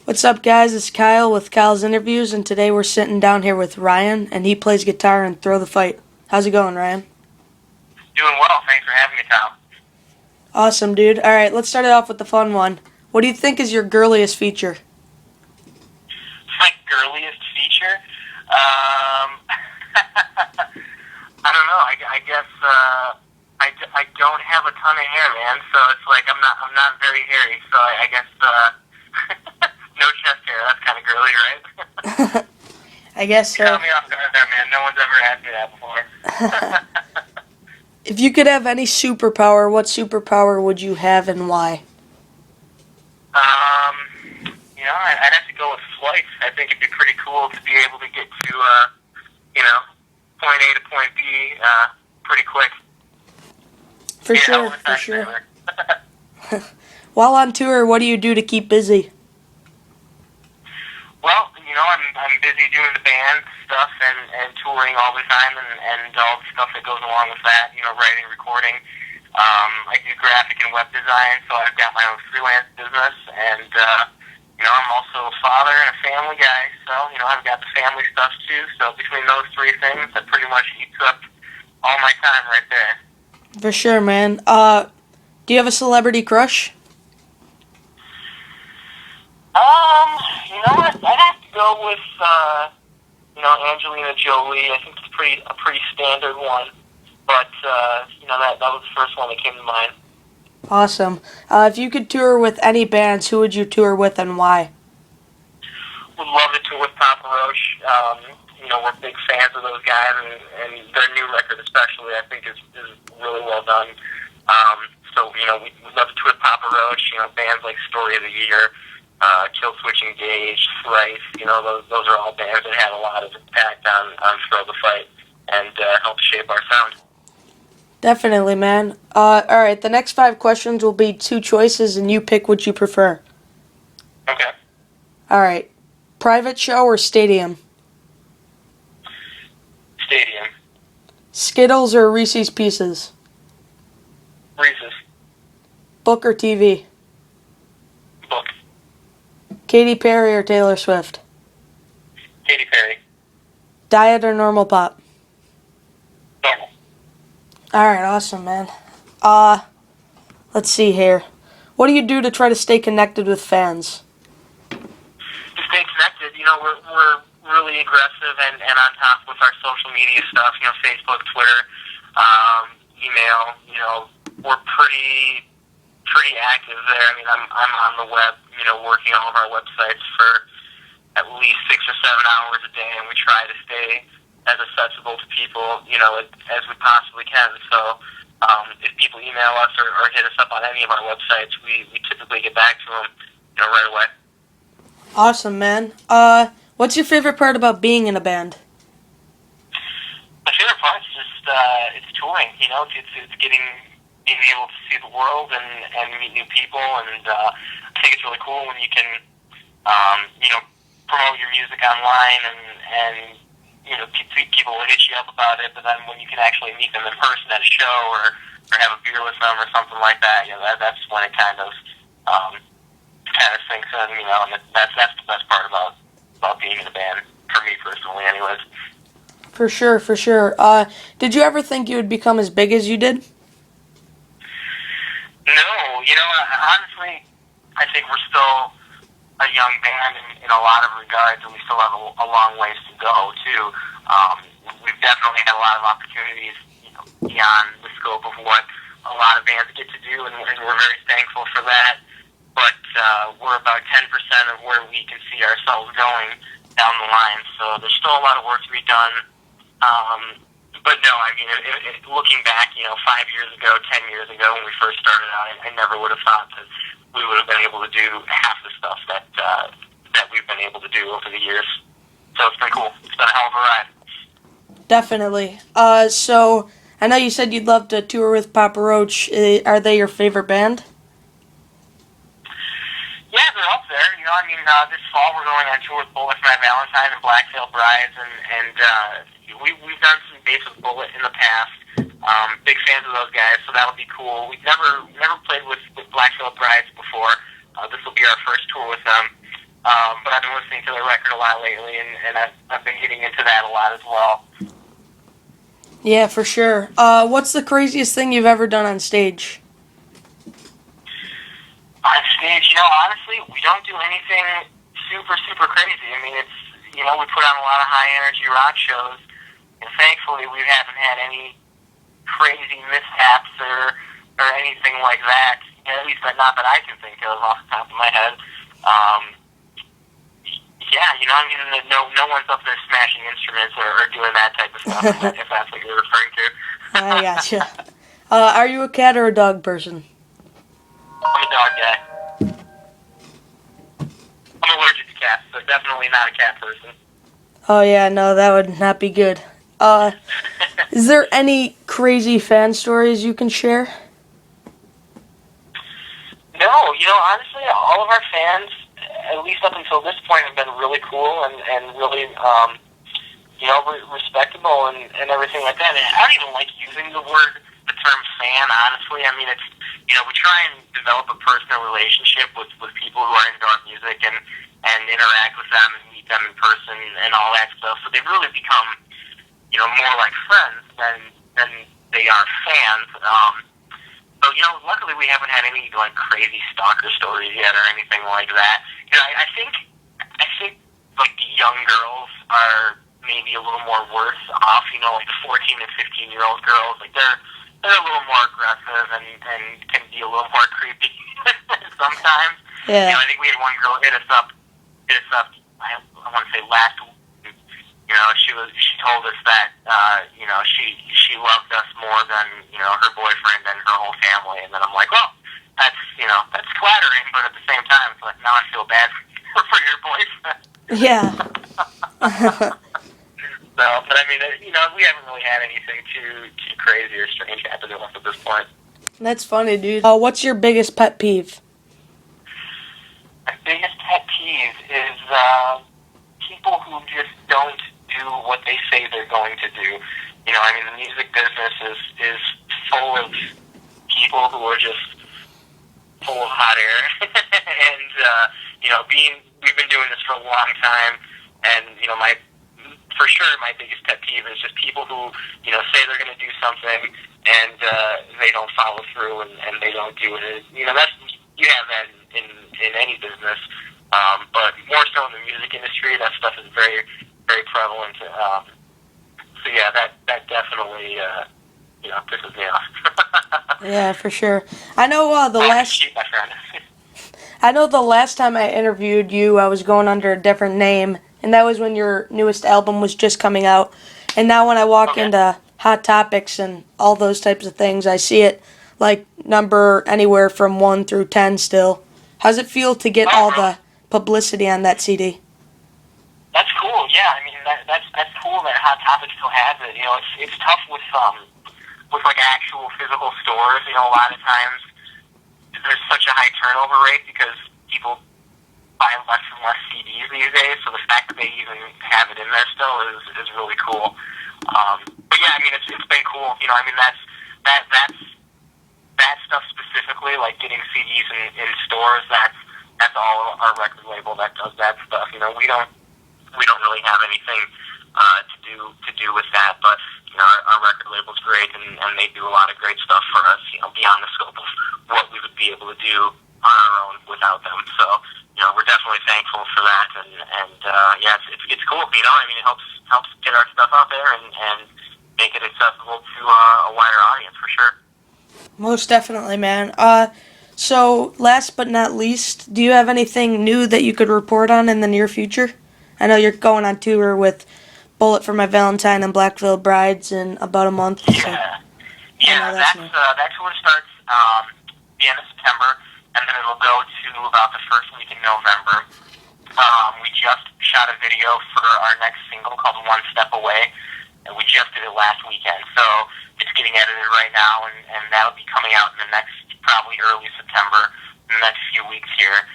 What's up, guys? It's Kyle with Kyle's Interviews, and today we're sitting down here with Ryan, and he plays guitar and Throw the Fight. How's it going, Ryan? Doing well. Thanks for having me, Tom. Awesome, dude. All right, let's start it off with the fun one. What do you think is your girliest feature? My girliest feature? I don't know. I guess I don't have a ton of hair, man. So it's like I'm not very hairy. So I guess no chest hair. That's kind of girly, right? I guess so. You caught me off guard there, man. No one's ever asked me that before. If you could have any superpower, what superpower would you have and why? I'd have to go with flight. I think it'd be pretty cool to be able to get to, point A to point B, pretty quick. For sure. While on tour, what do you do to keep busy? Well, I'm busy doing the band stuff and touring all the time and all the stuff that goes along with that, writing, recording. I do graphic and web design, so I've got my own freelance business, and, I'm also a father and a family guy, so, I've got the family stuff too, so between those three things, that pretty much eats up all my time right there. For sure, man. Do you have a celebrity crush? I'd have to go with, Angelina Jolie. I think it's a pretty standard one, but, that was the first one that came to mind. Awesome. If you could tour with any bands, who would you tour with and why? Would love to tour with Papa Roach. We're big fans of those guys, and their new record especially, I think, is really well done. We'd love to tour with Papa Roach, bands like Story of the Year, Kill Switch Engage, Thrice, those are all bands that had a lot of impact on Throw the Fight and helped shape our sound. Definitely, man. All right, the next 5 questions will be 2 choices, and you pick what you prefer. Okay. All right. Private show or stadium? Stadium. Skittles or Reese's Pieces? Reese's. Book or TV? Book. Katy Perry or Taylor Swift? Katy Perry. Diet or normal pop? Normal. All right, awesome, man. Let's see here. What do you do to try to stay connected with fans? To stay connected, we're really aggressive and on top with our social media stuff, Facebook, Twitter, email, we're pretty active there. I mean, I'm on the web, working all of our websites for at least 6 or 7 hours a day, and we try to stay as accessible to people, as we possibly can. So, if people email us or hit us up on any of our websites, we typically get back to them, right away. Awesome, man. What's your favorite part about being in a band? My favorite part is just it's touring. It's being able to see the world and meet new people, and I think it's really cool when you can promote your music online and people will hit you up about it, but then when you can actually meet them in person at a show or have a beer with them or something like that, that's when it kind of sinks in, and that's the best part about being in a band, for me personally anyways. For sure. Did you ever think you would become as big as you did? No, honestly, I think we're still a young band in a lot of regards, and we still have a long ways to go, too. We've definitely had a lot of opportunities, beyond the scope of what a lot of bands get to do, and we're very thankful for that. But we're about 10% of where we can see ourselves going down the line, so there's still a lot of work to be done. But no, I mean, looking back, 5 years ago, 10 years ago, when we first started out, I never would have thought that we would have been able to do half the stuff that we've been able to do over the years. So it's been cool. It's been a hell of a ride. Definitely. So I know you said you'd love to tour with Papa Roach. Are they your favorite band? Yeah, they're up there. This fall we're going on tour with Bullet for My Valentine and Black-Tailed Brides, and we've done some dates with Bullet in the past. Big fans of those guys, so that'll be cool. We've never played with Black-Tailed Brides before. This will be our first tour with them. But I've been listening to the record a lot lately, and I've been getting into that a lot as well. Yeah, for sure. What's the craziest thing you've ever done on stage? On stage, honestly, we don't do anything super, super crazy. I mean, it's, we put on a lot of high-energy rock shows, and thankfully we haven't had any crazy mishaps or anything like that, at least not that I can think of off the top of my head. Yeah, I mean, no one's up there smashing instruments or doing that type of stuff, if that's what you're referring to. I gotcha. Are you a cat or a dog person? I'm a dog guy. I'm allergic to cats, so definitely not a cat person. Oh yeah, no, that would not be good. Is there any crazy fan stories you can share? No, honestly, all of our fans, at least up until this point, have been really cool and really, respectable and everything like that. And I don't even like using the term fan, honestly. I mean, it's, we try and develop a personal relationship with people who are into our music and interact with them and meet them in person and all that stuff. So they've really become, more like friends than they are fans. So, luckily we haven't had any, like, crazy stalker stories yet or anything like that. I think, like, the young girls are maybe a little more worse off, like the 14 and 15-year-old girls. Like, they're a little more aggressive and can be a little more creepy sometimes. Yeah. I think we had one girl hit us up, I want to say last week. She told us that, she loved us more than, her boyfriend and her whole family. And then I'm like, well, that's flattering, but at the same time, it's like, now I feel bad for your boyfriend. Yeah. So, but I mean, we haven't really had anything too crazy or strange happen to us at this point. That's funny, dude. What's your biggest pet peeve? My biggest pet peeve is people who just don't do what they say they're going to do. I mean, the music business is full of people who are just full of hot air. And, we've been doing this for a long time, and, for sure my biggest pet peeve is just people who, say they're going to do something and they don't follow through and they don't do it. You have that in any business, but more so in the music industry, that stuff is very, very prevalent. So yeah, that definitely, pisses me off. Yeah, for sure. I know Shoot, my friend. I know the last time I interviewed you, I was going under a different name, and that was when your newest album was just coming out. And now when I walk into Hot Topics and all those types of things, I see it like number anywhere from 1 through 10 still. How's it feel to get all the publicity on that CD? That's cool. Yeah, I mean that's cool that Hot Topic still has it. It's tough with like actual physical stores. A lot of times there's such a high turnover rate because people buy less and less CDs these days. So the fact that they even have it in there still is really cool. But yeah, I mean it's been cool. I mean that's that stuff specifically, like getting CDs in stores. That's all our record label that does that stuff. We don't really have anything to do with that, but our record label's great and they do a lot of great stuff for us, beyond the scope of what we would be able to do on our own without them. So, we're definitely thankful for that, and yeah, it's cool. I mean, it helps get our stuff out there and make it accessible to a wider audience for sure. Most definitely, man. So last but not least, do you have anything new that you could report on in the near future? I know you're going on tour with Bullet for My Valentine and Blackville Brides in about a month. So that tour starts the end of September, and then it'll go to about the first week in November. We just shot a video for our next single called One Step Away, and we just did it last weekend. So it's getting edited right now, and that'll be coming out in the next, probably early September, in the next few weeks here.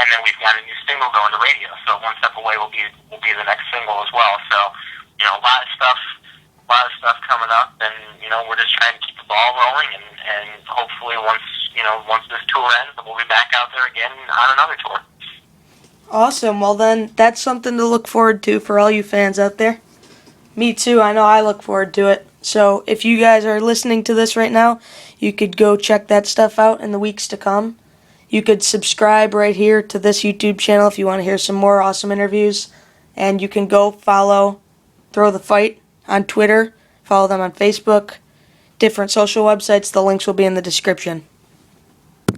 And then we've got a new single going to radio. So One Step Away will be the next single as well. So, a lot of stuff coming up, and we're just trying to keep the ball rolling, and hopefully once once this tour ends, we'll be back out there again on another tour. Awesome. Well, then that's something to look forward to for all you fans out there. Me too. I know I look forward to it. So if you guys are listening to this right now, you could go check that stuff out in the weeks to come. You could subscribe right here to this YouTube channel if you want to hear some more awesome interviews. And you can go follow Throw the Fight on Twitter. Follow them on Facebook. Different social websites. The links will be in the description.